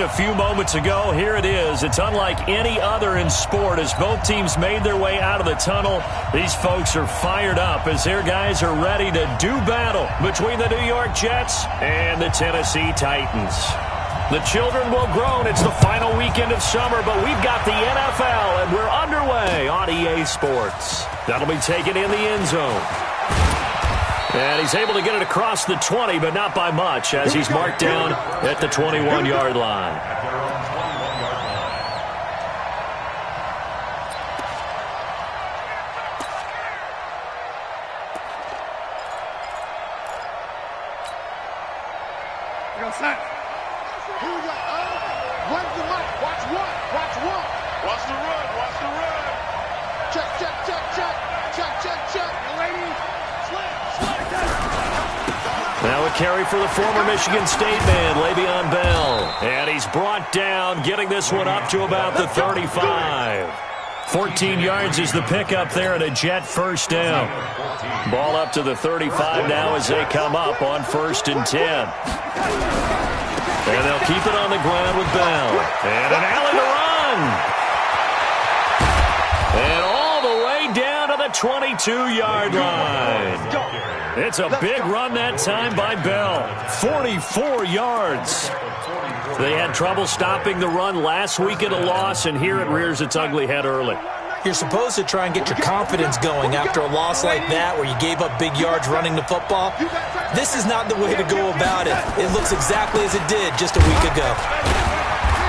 A few moments ago, here it is. It's unlike any other in sport as both teams made their way out of the tunnel. These folks are fired up as their guys are ready to do battle between the New York Jets and the Tennessee Titans. The children will groan. It's the final weekend of summer, but we've got the NFL, and we're underway on EA Sports. That'll be taken in the end zone. And he's able to get it across the 20, but not by much, as he's marked down at the 21-yard line. Here we go. When's the mic? Watch one. Watch one. Watch the run. Watch the run. Check, check, check, check. Check, check, check. Ladies. Now a carry for the former Michigan State man, Le'Veon Bell. And he's brought down, getting this one up to about the 35. 14 yards is the pickup there and a Jet first down. Ball up to the 35 now as they come up on 1st and 10. And they'll keep it on the ground with Bell. And an alley to run. And all the way down to the 22-yard line. It's a big run that time by Bell. 44 yards. They had trouble stopping the run last week in a loss, and here it rears its ugly head early. You're supposed to try and get your confidence going after a loss like that where you gave up big yards running the football. This is not the way to go about it. It looks exactly as it did just a week ago.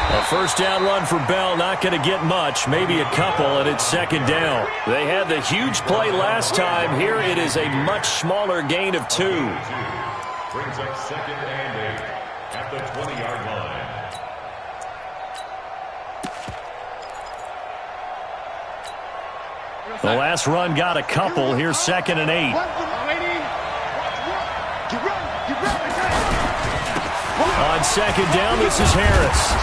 A first down run for Bell, not going to get much, maybe a couple, and it's 2nd down. They had the huge play last time. Here it is a much smaller gain of 2. Brings up 2nd and 8 at the 20-yard line. The last run got a couple. Here's 2nd and 8. On 2nd down, this is Harris.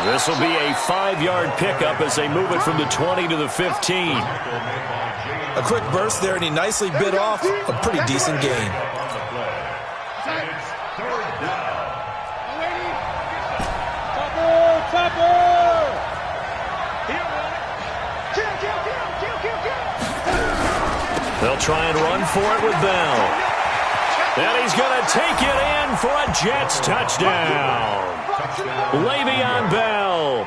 This will be a 5-yard pickup as they move it from the 20 to the 15. A quick burst there, and he nicely bit off a pretty decent gain. They'll try and run for it with Bell. And he's going to take it in for a Jets touchdown. Le'Veon Bell,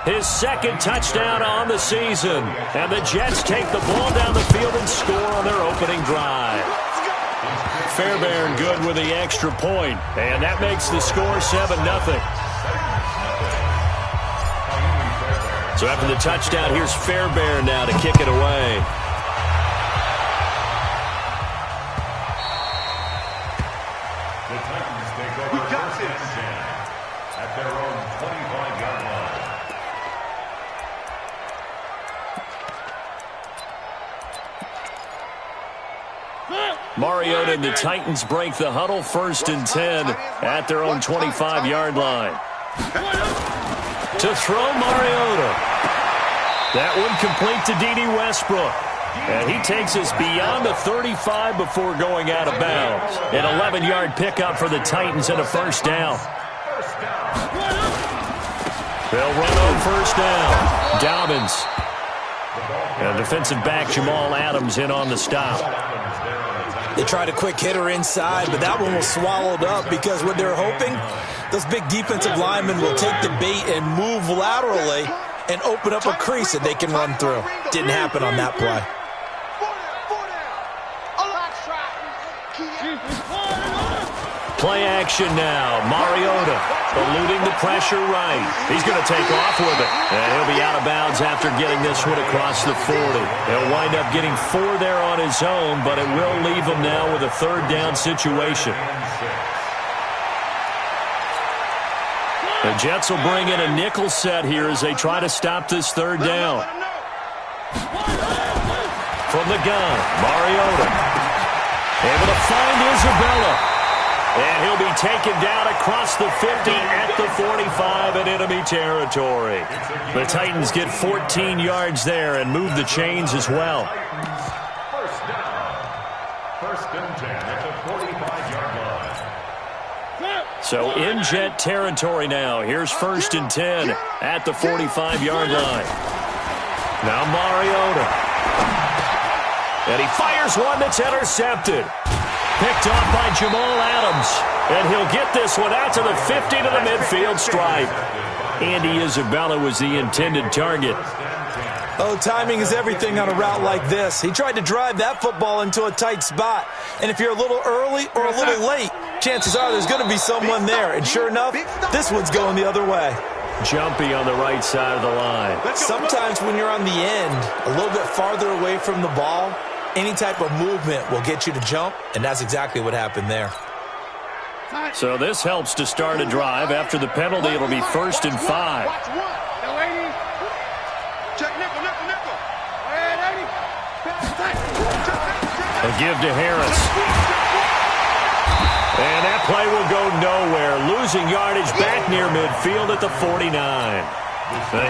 his 2nd touchdown on the season. And the Jets take the ball down the field and score on their opening drive. Fairbairn good with the extra point. And that makes the score 7-0. So after the touchdown, here's Fairbairn now to kick it away. Mariota and the Titans break the huddle, 1st and 10 at their own 25-yard line. To throw Mariota. That one complete to D.D. Westbrook. And he takes us beyond the 35 before going out of bounds. An 11-yard pickup for the Titans and a 1st down. They'll run on 1st down. Dobbins. And defensive back Jamal Adams in on the stop. They tried a quick hitter inside, but that one was swallowed up because what they're hoping, those big defensive linemen will take the bait and move laterally and open up a crease that they can run through. Didn't happen on that play. Play action now. Mariota eluding the pressure right. He's going to take off with it. And he'll be out of bounds after getting this one across the 40. He'll wind up getting 4 there on his own, but it will leave him now with a 3rd down situation. The Jets will bring in a nickel set here as they try to stop this 3rd down. From the gun, Mariota. Able to find Isabella. And he'll be taken down across the 50 at the 45 in enemy territory. The Titans get 14 yards there and move the chains as well. 1st down. 1st and 10 at the 45-yard line. So in Jet territory now. Here's 1st and 10 at the 45-yard line. Now Mariota. And he fires one that's intercepted. Picked off by Jamal Adams. And he'll get this one out to the 50 to the midfield stripe. Andy Isabella was the intended target. Oh, timing is everything on a route like this. He tried to drive that football into a tight spot. And if you're a little early or a little late, chances are there's going to be someone there. And sure enough, this one's going the other way. Jumpy on the right side of the line. Sometimes when you're on the end, a little bit farther away from the ball, any type of movement will get you to jump, and that's exactly what happened there. So this helps to start a drive. After the penalty, it'll be 1st and 5. A give to Harris. And that play will go nowhere. Losing yardage back near midfield at the 49.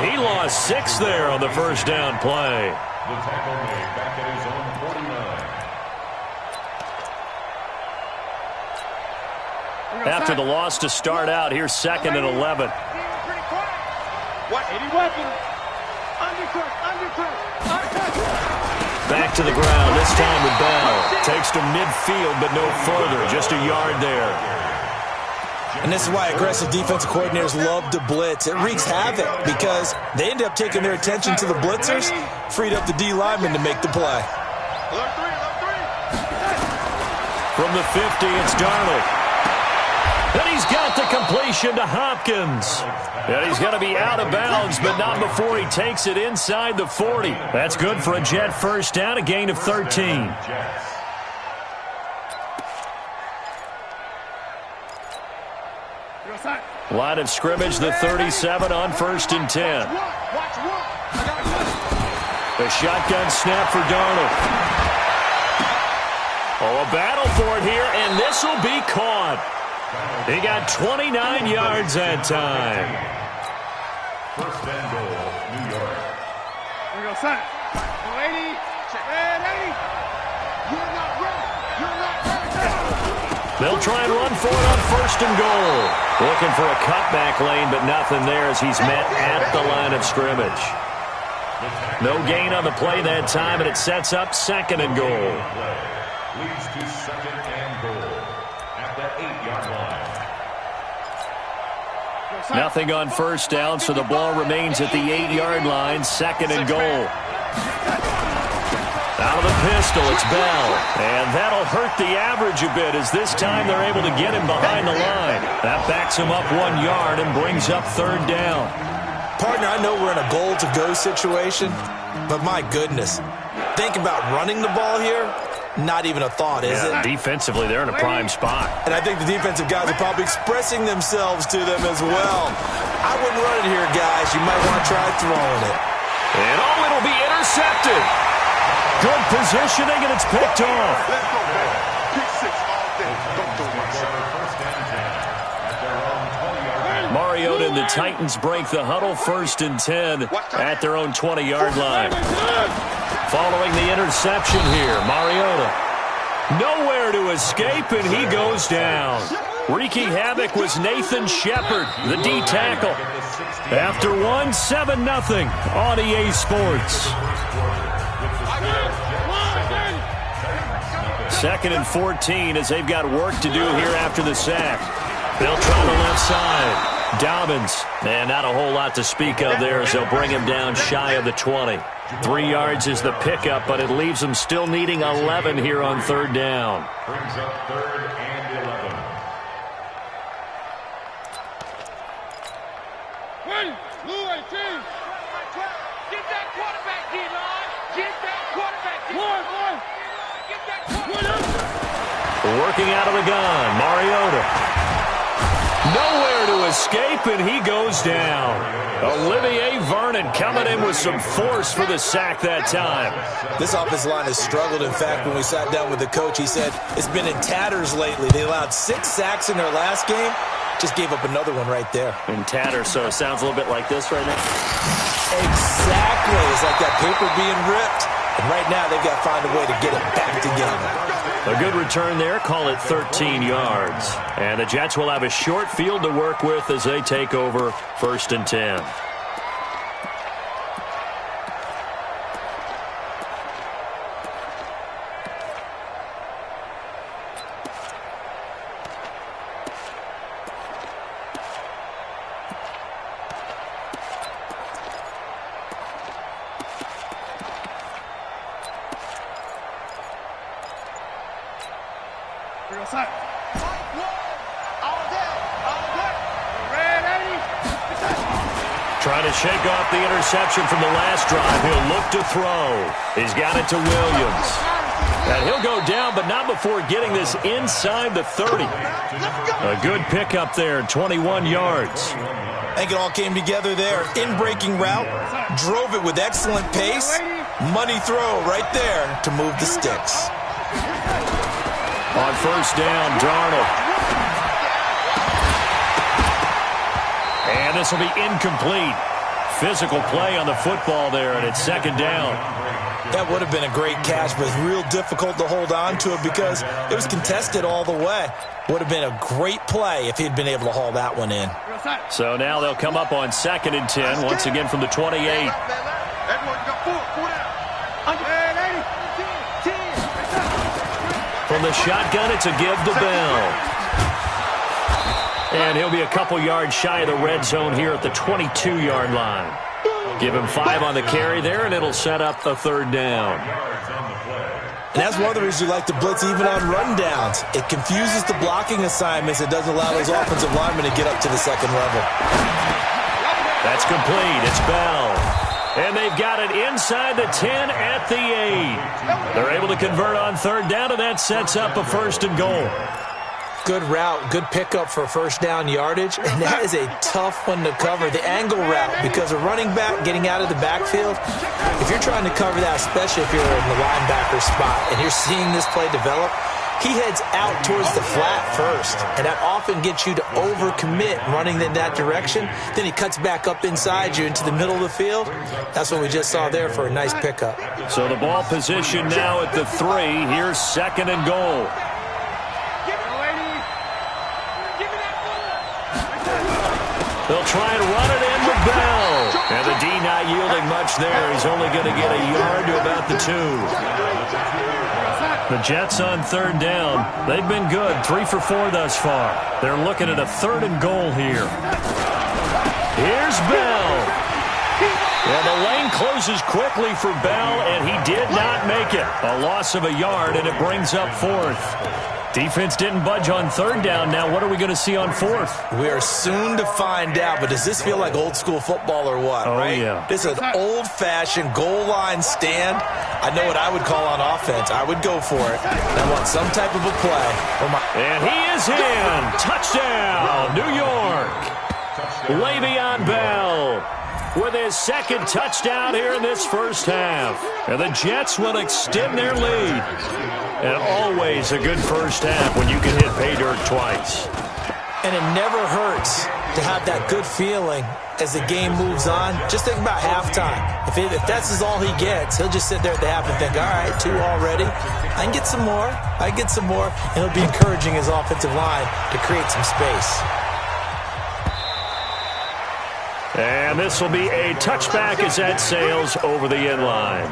He lost 6 there on the first down play. The tackle made back at his own 49. After the loss to start out, here's 2nd and 11. Back to the ground, this time with Bell. Takes to midfield, but no further. Just a yard there. And this is why aggressive defensive coordinators love to blitz. It wreaks havoc because they end up taking their attention to the blitzers, freed up the D lineman to make the play. From the 50, it's Darnold. And he's got the completion to Hopkins. And he's going to be out of bounds, but not before he takes it inside the 40. That's good for a Jet first down, a gain of 13. Line of scrimmage, the 37 on 1st and 10. A shotgun snap for Darnold. Oh, a battle for it here, and this will be caught. He got 29 yards that time. 1st and goal, New York. There we go, son. 80. Check. 80. You're not ready. You're not ready. They'll try and run for it on 1st and goal. Looking for a cutback lane, but nothing there as he's met at the line of scrimmage. No gain on the play that time, and it sets up 2nd and goal. Leads to 2nd and goal at the 8-yard line. Nothing on 1st down, so the ball remains at the 8-yard line. 2nd and goal. Out of the pistol, it's Bell. And that'll hurt the average a bit as this time they're able to get him behind the line. That backs him up 1 yard and brings up 3rd down. Partner, I know we're in a goal-to-go situation, but my goodness. Think about running the ball here. Not even a thought, is it? Defensively, they're in a prime spot. And I think the defensive guys are probably expressing themselves to them as well. I wouldn't run it here, guys. You might want to try throwing it. And it'll be intercepted. Good positioning, and it's picked off. Let's go, man. Pick 6 all day. Don't throw one shot. 1st and 10 at their own 20-yard line. Mariota and the Titans break the huddle 1st and 10 at their own 20-yard line. Following the interception here, Mariota. Nowhere to escape, and he goes down. Wreaking havoc was Nathan Shepard, the D tackle. After 7-0 on EA Sports. 2nd and 14 as they've got work to do here after the sack. They'll try the left side. Dobbins, and not a whole lot to speak of there as they'll bring him down shy of the 20. 3 yards is the pickup, but it leaves them still needing 11 here on 3rd down. Brings up 3rd and 11. Get that quarterback, D-line. Get that quarterback, D-line. Get that quarterback. Working out of the gun, Mariota. Nowhere to escape, and he goes down. Olivier Vernon coming in with some force for the sack that time. This offensive line has struggled. In fact, when we sat down with the coach, he said it's been in tatters lately. They allowed 6 sacks in their last game. Just gave up another one right there. In tatters, so it sounds a little bit like this right now. Exactly. It's like that paper being ripped. And right now, they've got to find a way to get it back together. A good return there. Call it 13 yards. And the Jets will have a short field to work with as they take over 1st and 10. Trying to shake off the interception from the last drive. He'll look to throw. He's got it to Williams. And he'll go down, but not before getting this inside the 30. A good pickup there, 21 yards. I think it all came together there. In-breaking route, drove it with excellent pace. Money throw right there to move the sticks. On 1st down, Darnold. And this will be incomplete. Physical play on the football there, and it's 2nd down. That would have been a great catch, but real difficult to hold on to it because it was contested all the way. Would have been a great play if he'd been able to haul that one in. So now they'll come up on 2nd and 10, once again from the 28. From the shotgun, it's a give to Bell. And he'll be a couple yards shy of the red zone here at the 22-yard line. Give him 5 on the carry there, and it'll set up a 3rd down. And that's one of the reasons you like to blitz even on rundowns. It confuses the blocking assignments. It doesn't allow those offensive linemen to get up to the 2nd level. That's complete. It's Bell. And they've got it inside the 10 at the 8. They're able to convert on 3rd down, and that sets up a 1st and goal. Good route, good pickup for 1st down yardage, and that is a tough one to cover, the angle route, because a running back getting out of the backfield, if you're trying to cover that, especially if you're in the linebacker spot and you're seeing this play develop, he heads out towards the flat first, and that often gets you to overcommit running in that direction. Then he cuts back up inside you into the middle of the field. That's what we just saw there for a nice pickup. So the ball position now at the 3. Here's 2nd and goal. They'll try and run it in with Bell. And the D not yielding much there. He's only going to get a yard to about the 2. The Jets on 3rd down. They've been good. 3 for 4 thus far. They're looking at a 3rd and goal here. Here's Bell. Well, the lane closes quickly for Bell, and he did not make it. A loss of a yard, and it brings up 4th. Defense didn't budge on 3rd down. Now what are we going to see on 4th? We are soon to find out, but does this feel like old school football or what? Oh, right? Yeah. This is an old-fashioned goal line stand. I know what I would call on offense. I would go for it. I want some type of a play. And he is in. Touchdown, New York. Le'Veon Bell with his 2nd touchdown here in this 1st half. And the Jets will extend their lead. And always a good 1st half when you can hit pay dirt twice. And it never hurts to have that good feeling as the game moves on. Just think about halftime. If that's all he gets, he'll just sit there at the half and think, all right, 2 already. I can get some more. I can get some more. And he'll be encouraging his offensive line to create some space. And this will be a touchback as that sails over the end line.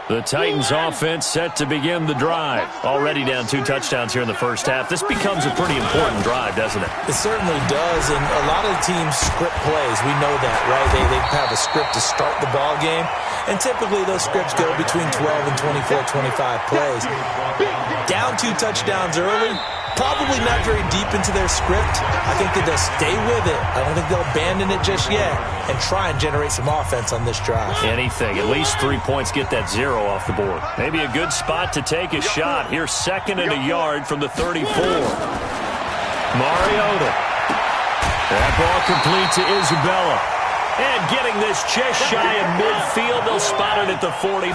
The Titans offense set to begin the drive. Already down 2 touchdowns here in the 1st half. This becomes a pretty important drive, doesn't it? It certainly does, and a lot of the teams script plays. We know that, right? They have a script to start the ball game, and typically those scripts go between 12 and 24, 25 plays. Down 2 touchdowns early, probably not very deep into their script. I think that they'll stay with it. I don't think they'll abandon it just yet and try and generate some offense on this drive. Anything. At least 3 points, get that 0 off the board. Maybe a good spot to take a shot. Here's 2nd and a yard from the 34. Mariota. That ball complete to Isabella. And getting this just shy of midfield, they'll spot it at the 49.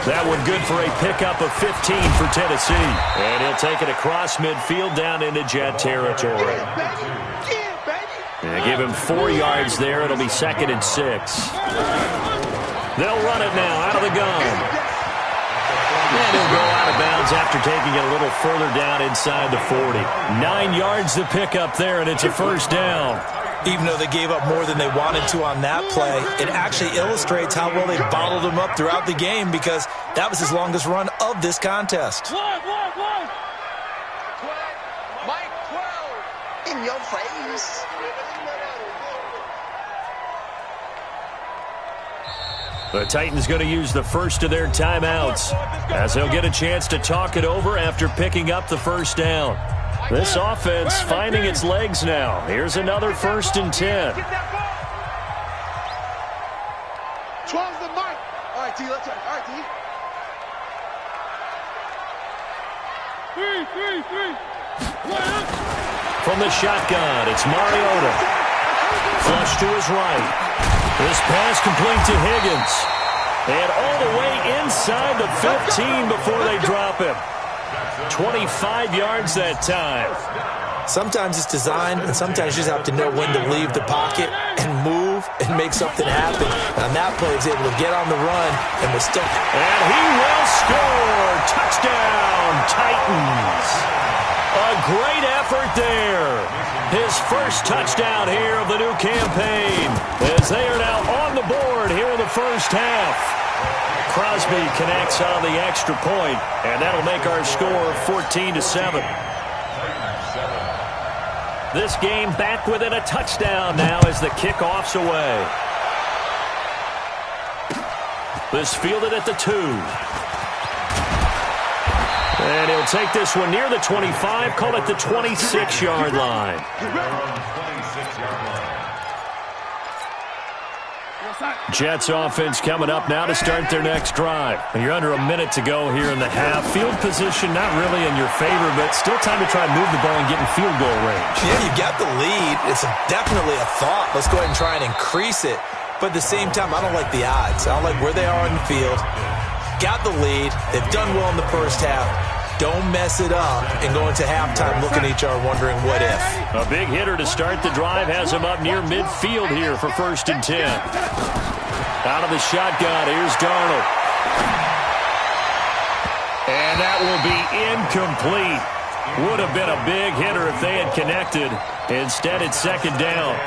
That one good for a pickup of 15 for Tennessee. And he'll take it across midfield down into Jet territory. They give him 4 yards there. It'll be 2nd and 6. They'll run it now out of the gun. And he'll go out of bounds after taking it a little further down inside the 40. 9 yards to pick up there, and it's a first down. Even though they gave up more than they wanted to on that play, it actually illustrates how well they bottled him up throughout the game because that was his longest run of this contest. Mike 12. In your face. The Titans going to use the first of their timeouts as they'll get a chance to talk it over after picking up the first down. This offense finding its legs now. Here's another 1st and 10. 12's the Mike. All right, T, let's go. All right, T. 3. From the shotgun, it's Mariota. Flush to his right. This pass complete to Higgins. And all the way inside the 15 before they drop him. 25 yards that time. Sometimes it's designed, and sometimes you just have to know when to leave the pocket and move and make something happen. On that play, he was able to get on the run and was still. And he will score. Touchdown, Titans. A great effort there. His first touchdown here of the new campaign as they are now on the board here in the first half. Crosby connects on the extra point, and that'll make our score 14-7. This game back within a touchdown now as the kickoff's away. This fielded at the 2. And he'll take this one near the 25, call it the 26-yard line. Jets offense coming up now to start their next drive. You're under a minute to go here in the half. Field position not really in your favor, but still time to try and move the ball and get in field goal range. Yeah, you got the lead. It's definitely a thought. Let's go ahead and try and increase it. But at the same time, I don't like the odds. I don't like where they are in the field. Got the lead. They've done well in the first half. Don't mess it up and go into halftime looking at each other wondering what if. A big hitter to start the drive has him up near midfield here for 1st and 10. Out of the shotgun, here's Darnold. And that will be incomplete. Would have been a big hitter if they had connected. Instead, it's 2nd down.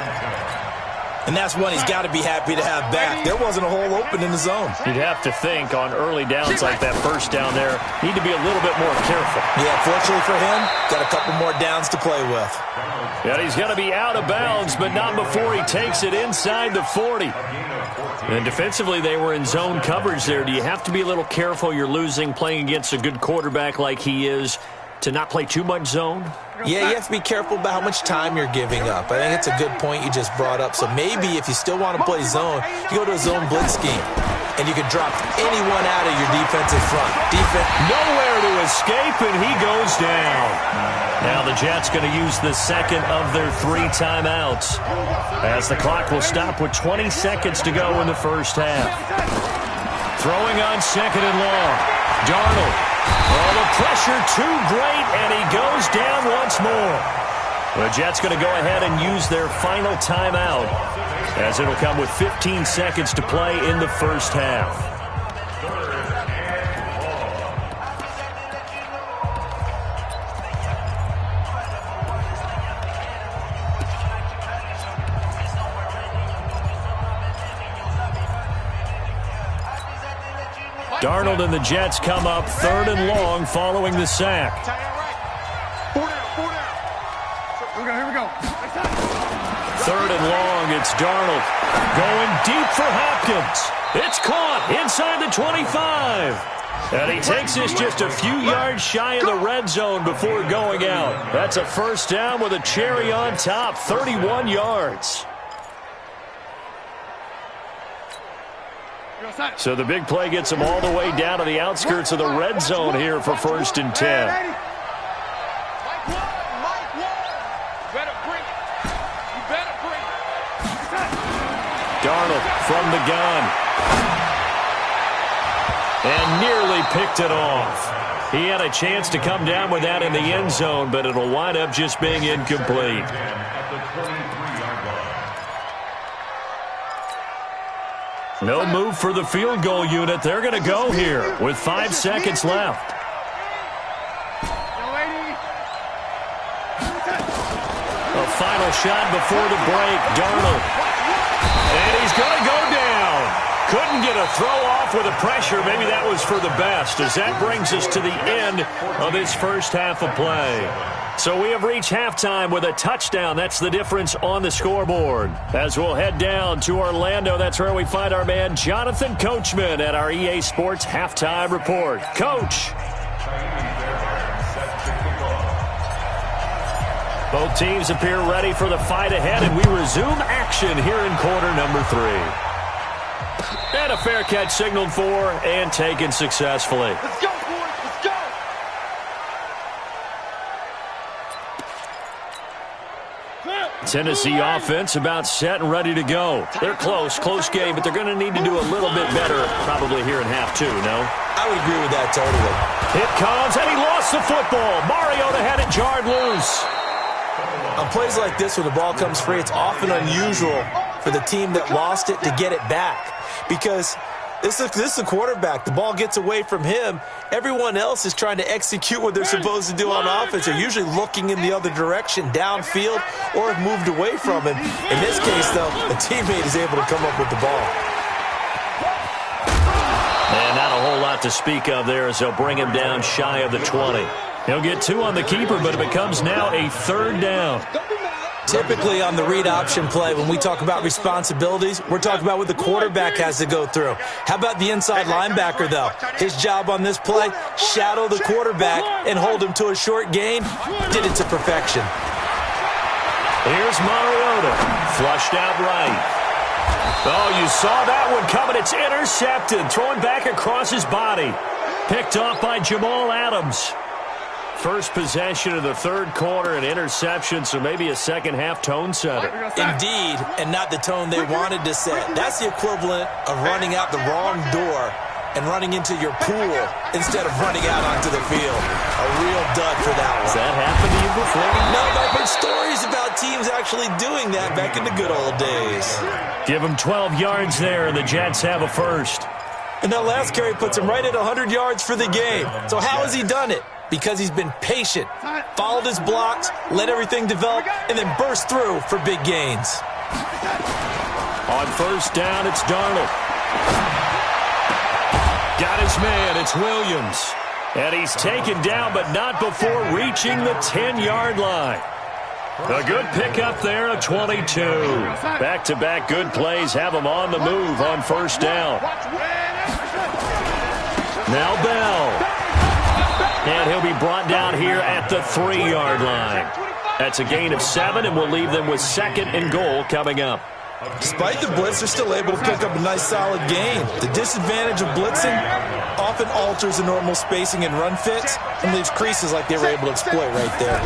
And that's one he's got to be happy to have back. There wasn't a hole open in the zone. You'd have to think on early downs like that first down there, need to be a little bit more careful. Yeah, fortunately for him, got a couple more downs to play with. And he's going to be out of bounds, but not before he takes it inside the 40. And defensively, they were in zone coverage there. Do you have to be a little careful? You're losing playing against a good quarterback like he is to not play too much zone? Yeah, you have to be careful about how much time you're giving up. I think it's a good point you just brought up. So maybe if you still want to play zone, you go to a zone blitz scheme, and you can drop anyone out of your defensive front. Nowhere to escape, and he goes down. Now the Jets going to use the second of their 3 timeouts as the clock will stop with 20 seconds to go in the first half. Throwing on 2nd and long. Darnold. Oh, the pressure too great, and he goes down once more. The Jets going to go ahead and use their final timeout as it'll come with 15 seconds to play in the first half. Darnold and the Jets come up 3rd and long following the sack. 4 down. Here we go. 3rd and long, it's Darnold. Going deep for Hopkins. It's caught inside the 25. And he takes this just a few yards shy of the red zone before going out. That's a first down with a cherry on top, 31 yards. So the big play gets him all the way down to the outskirts of the red zone here for 1st and 10. Darnold from the gun. And nearly picked it off. He had a chance to come down with that in the end zone, but it'll wind up just being incomplete. No move for the field goal unit. They're going to go here with 5 seconds left. A final shot before the break. Darnold. And he's going to go down. Couldn't get a throw off with the pressure. Maybe that was for the best, as that brings us to the end of this first half of play. So we have reached halftime with a touchdown. That's the difference on the scoreboard. As we'll head down to Orlando, that's where we find our man Jonathan Coachman at our EA Sports Halftime Report. Coach. Both teams appear ready for the fight ahead, and we resume action here in quarter number 3. And a fair catch signaled for and taken successfully. Let's go, boys. Let's go. Tennessee offense about set and ready to go. They're close game, but they're going to need to do a little bit better probably here in half 2, no? I would agree with that totally. It comes, and he lost the football. Mariota had it jarred loose. On plays like this where the ball comes free, it's often unusual for the team that lost it to get it back. Because this is a quarterback. The ball gets away from him. Everyone else is trying to execute what they're supposed to do on offense. They're usually looking in the other direction, downfield, or have moved away from him. In this case, though, the teammate is able to come up with the ball. And not a whole lot to speak of there as they'll bring him down shy of the 20. He'll get 2 on the keeper, but it becomes now a 3rd down. Typically on the read option play, when we talk about responsibilities, we're talking about what the quarterback has to go through. How about the inside linebacker, though? His job on this play, shadow the quarterback and hold him to a short gain. Did it to perfection. Here's Mariota, flushed out right. Oh, you saw that one coming. It's intercepted, throwing back across his body. Picked off by Jamal Adams. First possession of the 3rd quarter, an interception, so maybe a second-half tone setter. Indeed, and not the tone they wanted to set. That's the equivalent of running out the wrong door and running into your pool instead of running out onto the field. A real dud for that one. Has that happened to you before? No, but I've heard stories about teams actually doing that back in the good old days. Give them 12 yards there, and the Jets have a first. And that last carry puts him right at 100 yards for the game. So how has he done it? Because he's been patient, followed his blocks, let everything develop, and then burst through for big gains. On first down, it's Darnold. Got his man, it's Williams. And he's taken down, but not before reaching the 10-yard line. A good pickup there of 22. Back-to-back good plays have him on the move on first down. Now Bell. And he'll be brought down here at the 3-yard line. That's a gain of 7, and we'll leave them with 2nd and goal coming up. Despite the blitz, they're still able to pick up a nice, solid gain. The disadvantage of blitzing often alters the normal spacing and run fits and leaves creases like they were able to exploit right there.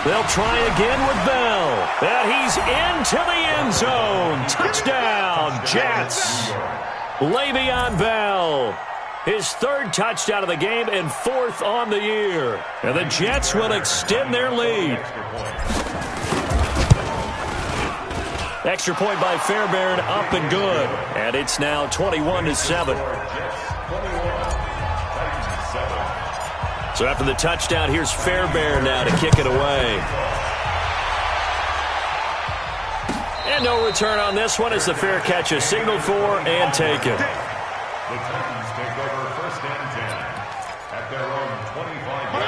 They'll try again with Bell. And he's into the end zone. Touchdown, Jets. Le'Veon Bell. His 3rd touchdown of the game and 4th on the year. And the Jets will extend their lead. Extra point by Fairbairn, up and good. And it's now 21-7. So after the touchdown, here's Fairbairn now to kick it away. And no return on this one as the fair catch is signaled for and taken.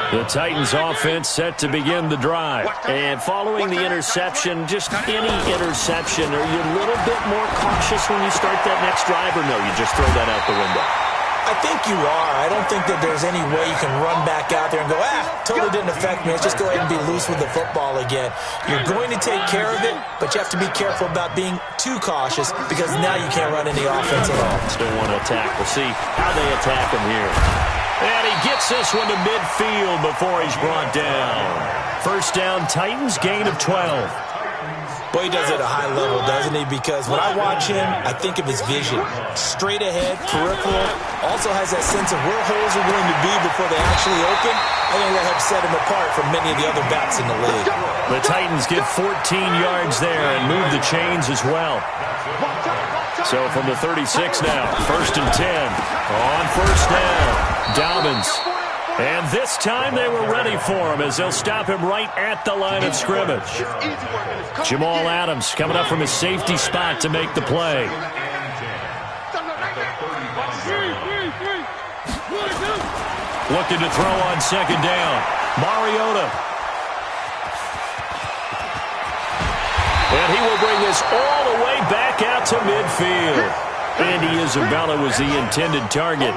The Titans offense set to begin the drive. And following the interception, just any interception, are you a little bit more cautious when you start that next drive, or no, you just throw that out the window? I think you are. I don't think that there's any way you can run back out there and go, totally didn't affect me. Let's just go ahead and be loose with the football again. You're going to take care of it, but you have to be careful about being too cautious because now you can't run any offense at all. Still want to attack. We'll see how they attack him here. And he gets this one to midfield before he's brought down. First down, Titans, gain of 12. Boy, he does it at a high level, doesn't he? Because when I watch him, I think of his vision. Straight ahead, peripheral. Also has that sense of where holes are going to be before they actually open. I think that helps set him apart from many of the other backs in the league. The Titans get 14 yards there and move the chains as well. So from the 36 now, 1st and 10. On first down, Dobbins. And this time they were ready for him as they'll stop him right at the line of scrimmage. Jamal Adams coming up from his safety spot to make the play. Looking to throw on 2nd down. Mariota. And he will bring this all the way back out to midfield. Andy Isabella was the intended target.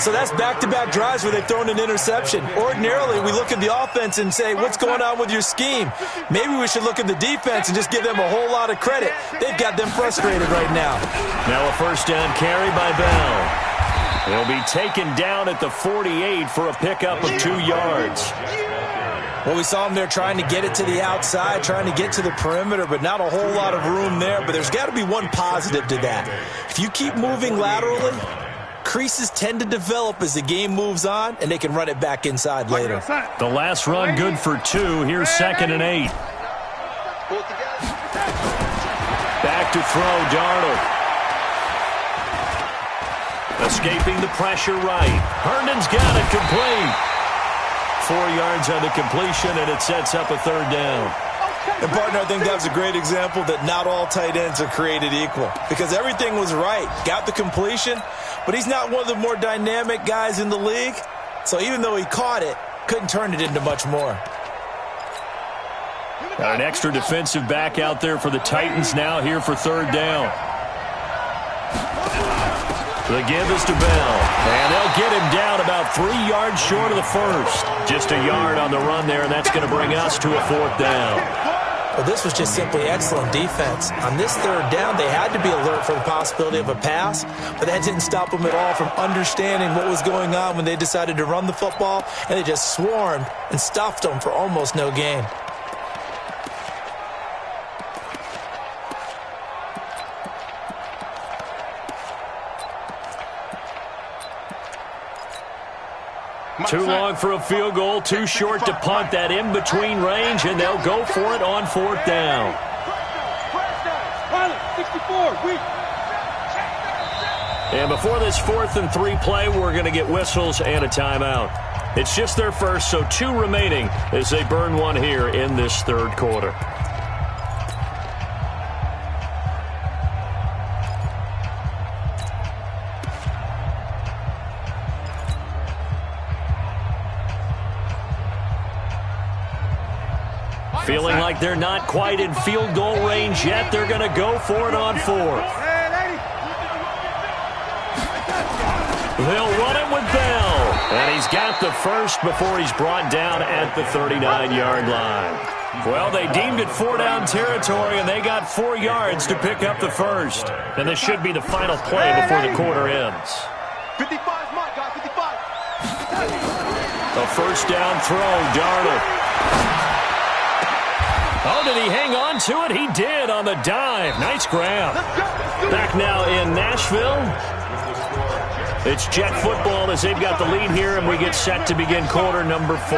So that's back-to-back drives where they've thrown an interception. Ordinarily, we look at the offense and say, what's going on with your scheme? Maybe we should look at the defense and just give them a whole lot of credit. They've got them frustrated right now. Now a 1st down carry by Bell. He'll be taken down at the 48 for a pickup of 2 yards. Well, we saw him there trying to get it to the outside, trying to get to the perimeter, but not a whole lot of room there. But there's got to be one positive to that. If you keep moving laterally, creases tend to develop as the game moves on, and they can run it back inside later. The last run good for 2. Here's 2nd and 8. Back to throw, Darnold. Escaping the pressure right. Herndon's got it complete. 4 yards on the completion, and it sets up a 3rd down. And, partner, I think that was a great example that not all tight ends are created equal because everything was right. Got the completion, but he's not one of the more dynamic guys in the league. So even though he caught it, couldn't turn it into much more. Got an extra defensive back out there for the Titans now here for 3rd down. The give is to Bell, and they'll get him down about 3 yards short of the first. Just a yard on the run there, and that's going to bring us to a 4th down. Well, this was just simply excellent defense. On this 3rd down, they had to be alert for the possibility of a pass, but that didn't stop them at all from understanding what was going on when they decided to run the football, and they just swarmed and stuffed them for almost no gain. Too long for a field goal, too short to punt that in-between range, and they'll go for it on 4th down. And before this 4th and 3 play, we're going to get whistles and a timeout. It's just their first, so 2 remaining as they burn one here in this 3rd quarter. Feeling like they're not quite in field goal range yet. They're going to go for it on 4th. They'll run it with Bell. And he's got the first before he's brought down at the 39-yard line. Well, they deemed it 4-down territory, and they got 4 yards to pick up the first. And this should be the final play before the quarter ends. 55 is mine, guys, 55. A 1st down throw, Darnold. Oh, did he hang on to it? He did on the dive. Nice grab. Back now in Nashville. It's Jet football as they've got the lead here, and we get set to begin quarter number 4.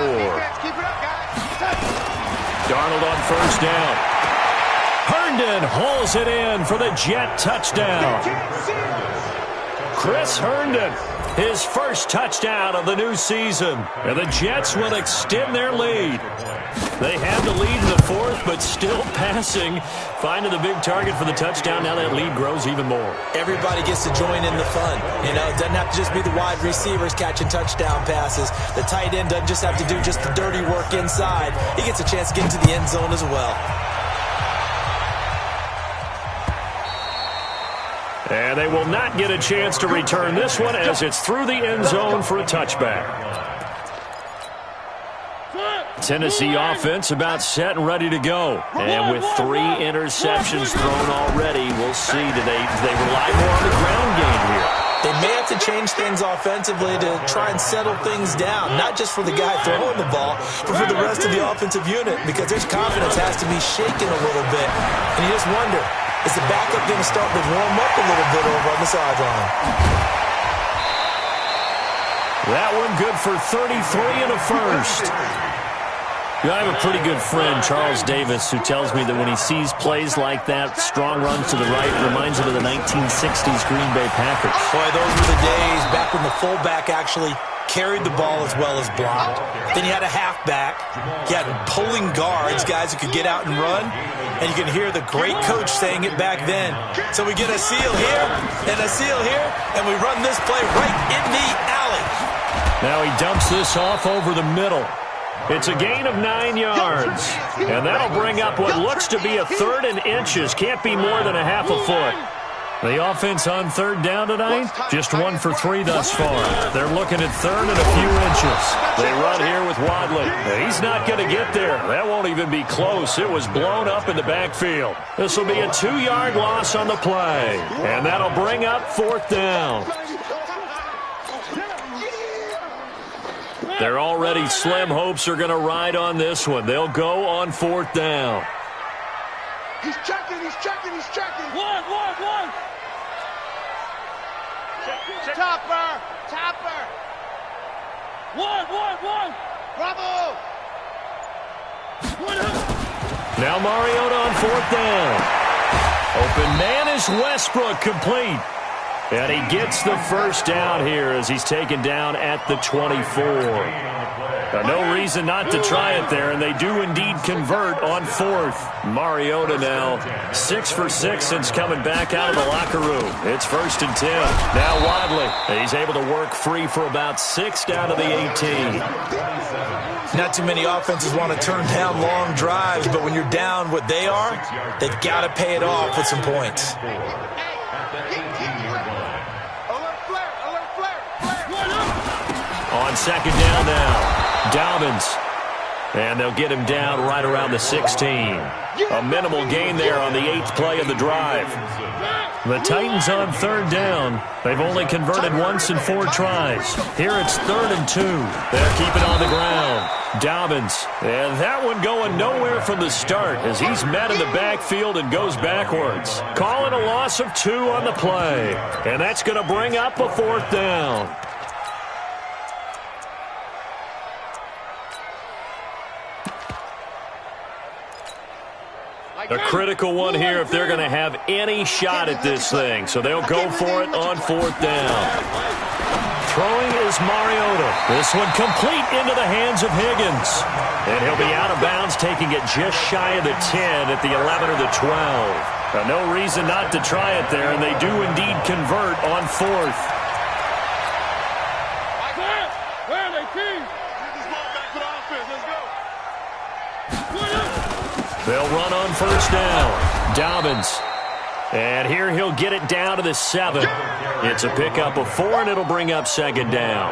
Darnold on 1st down. Herndon hauls it in for the Jet touchdown. Chris Herndon, his first touchdown of the new season. And the Jets will extend their lead. They have the lead in the 4th, but still passing. Finding the big target for the touchdown. Now that lead grows even more. Everybody gets to join in the fun. You know, it doesn't have to just be the wide receivers catching touchdown passes. The tight end doesn't just have to do just the dirty work inside. He gets a chance to get into the end zone as well. And they will not get a chance to return this one as it's through the end zone for a touchback. Tennessee offense about set and ready to go. And with 3 interceptions thrown already, we'll see. Do they rely more on the ground game here? They may have to change things offensively to try and settle things down, not just for the guy throwing the ball, but for the rest of the offensive unit, because their confidence has to be shaken a little bit. And you just wonder, is the backup going to start to warm up a little bit over on the sideline? That one good for 33 and a first. I have a pretty good friend, Charles Davis, who tells me that when he sees plays like that, strong runs to the right, reminds him of the 1960s Green Bay Packers. Boy, those were the days back when the fullback actually carried the ball as well as blocked. Then you had a halfback. You had pulling guards, guys who could get out and run. And you can hear the great coach saying it back then. So we get a seal here and a seal here, and we run this play right in the alley. Now he dumps this off over the middle. It's a gain of 9 yards. And that'll bring up what looks to be a 3rd and inches. Can't be more than a half a foot. The offense on 3rd down tonight, just 1 for 3 thus far. They're looking at 3rd and a few inches. They run here with Wadley. He's not going to get there. That won't even be close. It was blown up in the backfield. This will be a 2-yard loss on the play. And that'll bring up 4th down. Their already slim hopes are going to ride on this one. They'll go on 4th down. He's checking, he's checking, he's checking. One. Topper. One. Bravo. Now Mariota on 4th down. Open man is Westbrook, complete. And he gets the first down here as he's taken down at the 24. No reason not to try it there, and they do indeed convert on 4th. Mariota now 6 for 6 since coming back out of the locker room. It's 1st and 10. Now Wadley. He's able to work free for about 6 down to the 18. Not too many offenses want to turn down long drives, but when you're down what they are, they've got to pay it off with some points. On 2nd down now, Dobbins. And they'll get him down right around the 16. A minimal gain there on the 8th play of the drive. The Titans on 3rd down. They've only converted once in 4 tries. Here it's 3rd and 2. They'll keep it on the ground. Dobbins. And that one going nowhere from the start as he's met in the backfield and goes backwards. Calling a loss of 2 on the play. And that's going to bring up a 4th down. A critical one here if they're going to have any shot at this thing. So they'll go for it on 4th down. Throwing is Mariota. This one complete into the hands of Higgins. And he'll be out of bounds, taking it just shy of the 10 at the 11 or the 12. No reason not to try it there, and they do indeed convert on 4th. Where are they, team? They'll run on 1st down. Dobbins. And here he'll get it down to the 7. It's a pickup of 4, and it'll bring up 2nd down.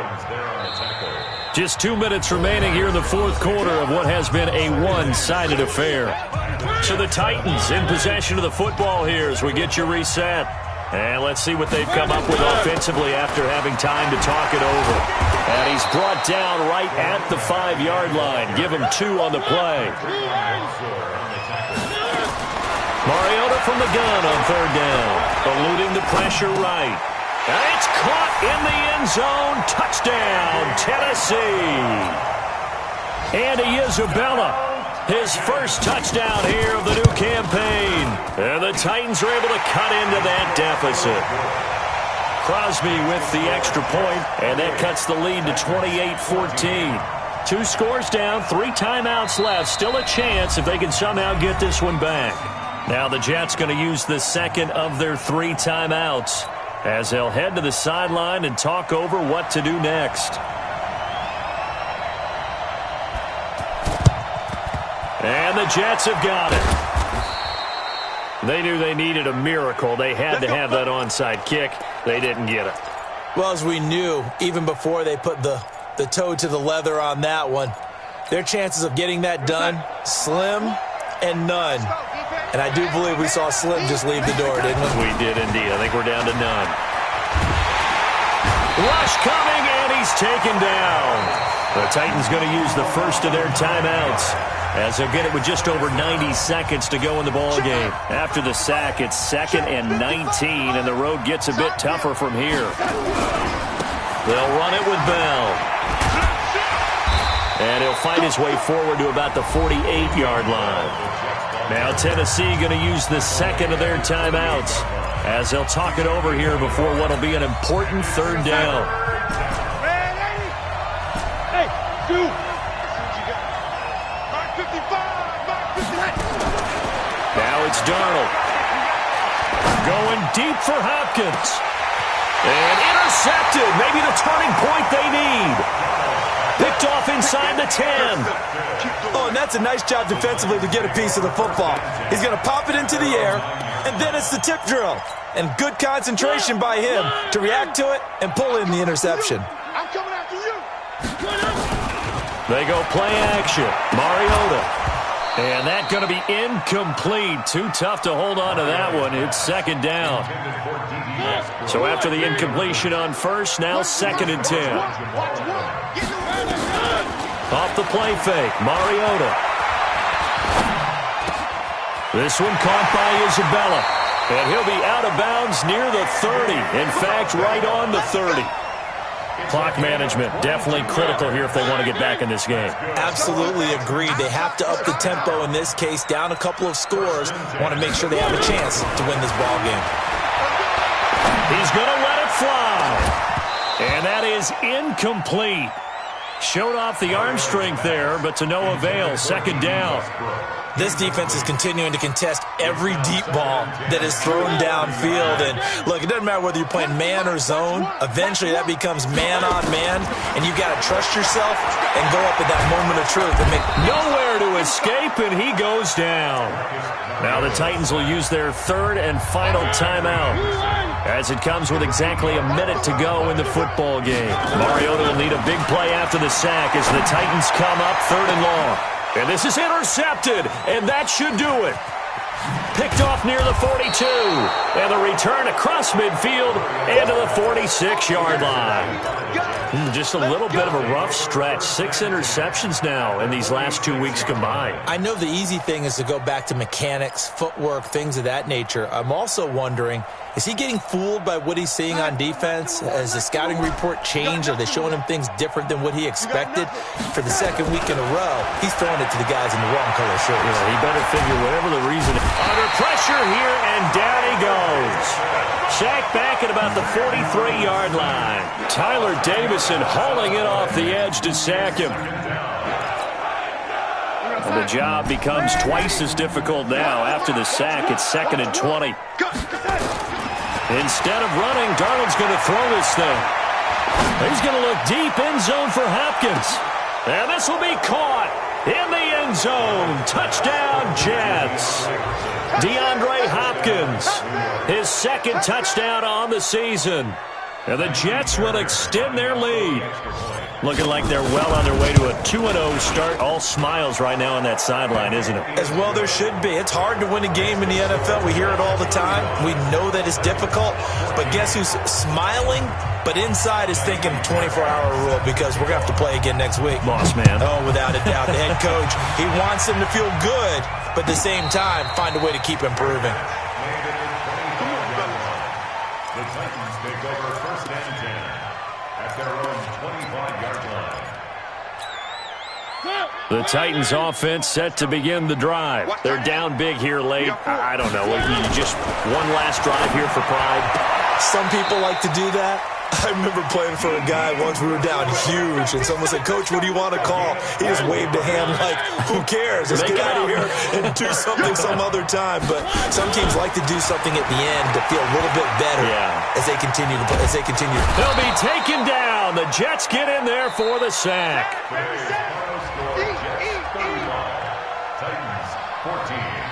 Just 2 minutes remaining here in the 4th quarter of what has been a one-sided affair. So the Titans in possession of the football here as we get you reset. And let's see what they've come up with offensively after having time to talk it over. And he's brought down right at the 5-yard line. Give him 2 on the play. Mariota from the gun on 3rd down. Eluding the pressure right. And it's caught in the end zone. Touchdown, Tennessee. Andy Isabella, his first touchdown here of the new campaign. And the Titans are able to cut into that deficit. Crosby with the extra point, and that cuts the lead to 28-14. 2 scores down, 3 timeouts left. Still a chance if they can somehow get this one back. Now the Jets going to use the 2nd of their 3 timeouts as they'll head to the sideline and talk over what to do next. And the Jets have got it. They knew they needed a miracle. They had to have that onside kick. They didn't get it. Well, as we knew, even before they put the toe to the leather on that one, their chances of getting that done, slim and none. And I do believe we saw Slim just leave the door, didn't we? We did indeed. I think we're down to none. Rush coming, and he's taken down. The Titans going to use the first of their timeouts as they'll get it with just over 90 seconds to go in the ball game. After the sack, it's 2nd and 19, and the road gets a bit tougher from here. They'll run it with Bell. And he'll find his way forward to about the 48-yard line. Now Tennessee going to use the second of their timeouts as they'll talk it over here before what will be an important third down. Hey, dude. Mark 55, Mark 58. Now it's Darnold. Going deep for Hopkins. And intercepted. Maybe the turning point they need. Picked off inside the 10. Oh, and that's a nice job defensively to get a piece of the football. He's going to pop it into the air, and then it's the tip drill. And good concentration by him to react to it and pull in the interception. I'm coming after you. They go play action. Mariota. And that's going to be incomplete. Too tough to hold on to that one. It's second down. So after the incompletion on first, now second and 10. Off the play fake, Mariota. This one caught by Isabella. And he'll be out of bounds near the 30. In fact, right on the 30. Clock management definitely critical here if they want to get back in this game. Absolutely agreed. They have to up the tempo in this case, down a couple of scores. Want to make sure they have a chance to win this ball game. He's going to let it fly. And that is incomplete. Showed off the arm strength there, but to no avail. Second down. This defense is continuing to contest every deep ball that is thrown downfield. And look, it doesn't matter whether you're playing man or zone. Eventually, that becomes man on man, and you've got to trust yourself and go up at that moment of truth and make nowhere to escape, and he goes down. Now the Titans will use their third and final timeout as it comes with exactly a minute to go in the football game. Mariota will need a big play after the sack as the Titans come up third and long. And this is intercepted, and that should do it. Picked off near the 42, and the return across midfield and to the 46-yard line. Just a little bit of a rough stretch. 6 interceptions now in these last 2 weeks combined. I know the easy thing is to go back to mechanics, footwork, things of that nature. I'm also wondering, is he getting fooled by what he's seeing on defense? Has the scouting report changed? Are they showing him things different than what he expected? For the second week in a row, he's throwing it to the guys in the wrong color shirts. Yeah, he better figure whatever the reason. Under pressure here, and down he goes. Sacked back at about the 43-yard line. Tyler Davison hauling it off the edge to sack him. And the job becomes twice as difficult now. After the sack, it's second and 20. Instead of running, Darnold's going to throw this thing. He's going to look deep end zone for Hopkins. And this will be caught in the end zone. Touchdown, Jets. DeAndre Hopkins, his second touchdown on the season. And the Jets will extend their lead. Looking like they're well on their way to a 2-0 start. All smiles right now on that sideline, isn't it? As well there should be. It's hard to win a game in the NFL. We hear it all the time. We know that it's difficult. But guess who's smiling? But inside is thinking 24-hour rule because we're going to have to play again next week. Boss man. Oh, without a doubt. The head coach, he wants them to feel good, but at the same time, find a way to keep improving. The Titans take over first and 10 at their own 25-yard line. The Titans offense set to begin the drive. They're down big here late. I don't know. You just one last drive here for pride. Some people like to do that. I remember playing for a guy once. We were down huge, and someone said, "Coach, what do you want to call?" He just waved a hand like, "Who cares? Let's get out of here and do something some other time." But some teams like to do something at the end to feel a little bit better as they continue to play. They'll be taken down. The Jets get in there for the sack. Titans 14.